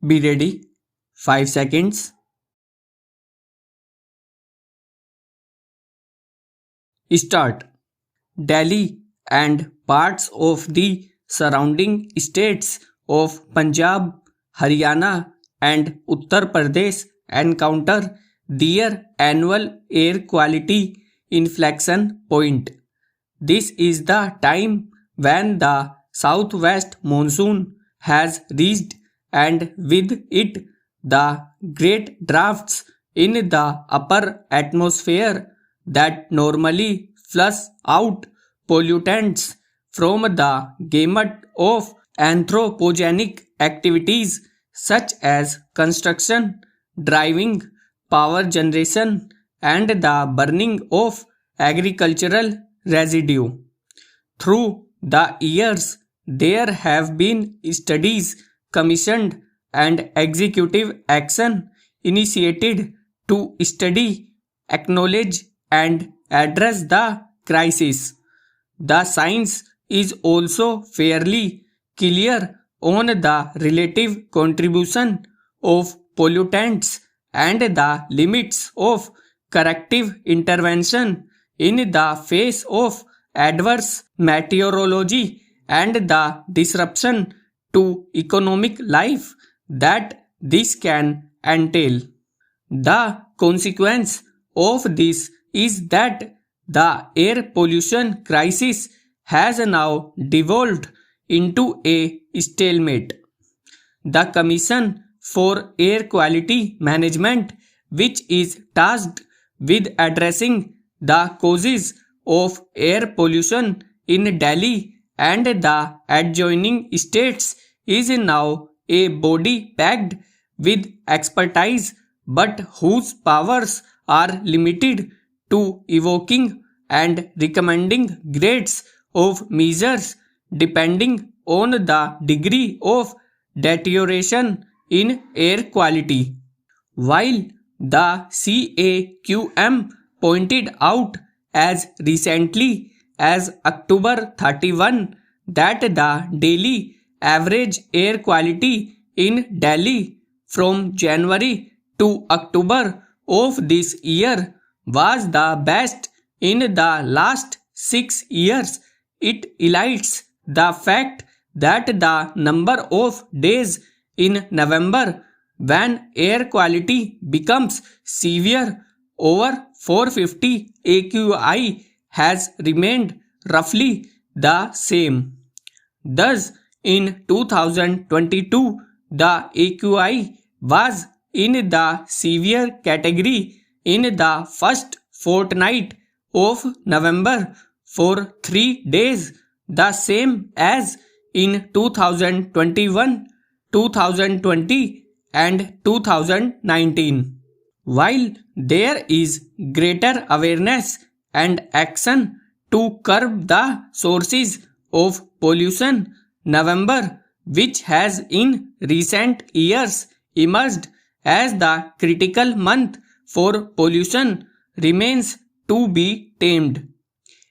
Be ready. 5 seconds. Start. Delhi and parts of the surrounding states of Punjab, Haryana, and Uttar Pradesh encounter their annual air quality inflection point. This is the time when the southwest monsoon has reached, and with it, the great drafts in the upper atmosphere that normally flush out pollutants from the gamut of anthropogenic activities such as construction, driving, power generation, and the burning of agricultural residue. Through the years, there have been studies commissioned and executive action initiated to study, acknowledge, and address the crisis. The science is also fairly clear on the relative contribution of pollutants and the limits of corrective intervention in the face of adverse meteorology and the disruption to economic life that this can entail. The consequence of this is that the air pollution crisis has now devolved into a stalemate. The Commission for Air Quality Management, which is tasked with addressing the causes of air pollution in Delhi and the adjoining states, is now a body packed with expertise but whose powers are limited to evoking and recommending grades of measures depending on the degree of deterioration in air quality. While the CAQM pointed out as recently as October 31 that the daily average air quality in Delhi from January to October of this year was the best in the last 6 years, it highlights the fact that the number of days in November when air quality becomes severe over 450 AQI has remained roughly the same. Thus, in 2022, the AQI was in the severe category in the first fortnight of November for 3 days, the same as in 2021, 2020 and 2019. While there is greater awareness and action to curb the sources of pollution, November, which has in recent years emerged as the critical month for pollution, remains to be tamed.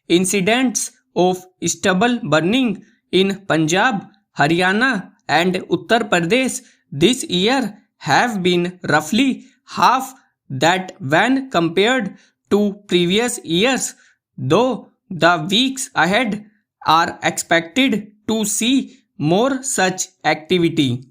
Incidents of stubble burning in Punjab, Haryana, and Uttar Pradesh this year have been roughly half that when compared to previous years, though the weeks ahead are expected to see more such activity.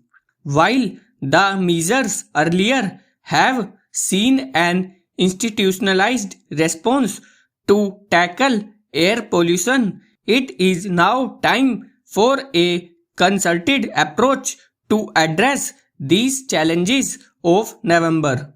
While the measures earlier have seen an institutionalized response to tackle air pollution, it is now time for a concerted approach to address these challenges of November.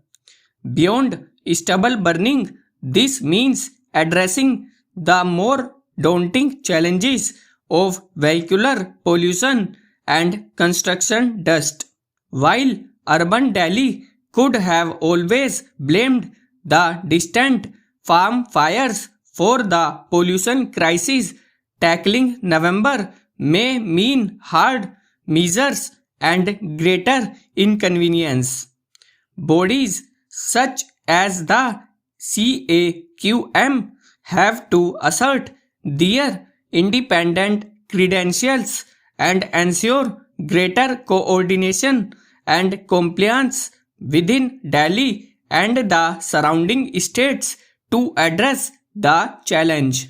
Beyond stubble burning, this means addressing the more daunting challenges of vehicular pollution and construction dust. While urban Delhi could have always blamed the distant farm fires for the pollution crisis, tackling November may mean hard measures and greater inconvenience. Bodies such as the CAQM have to assert their independent credentials and ensure greater coordination and compliance within Delhi and the surrounding states to address the challenge.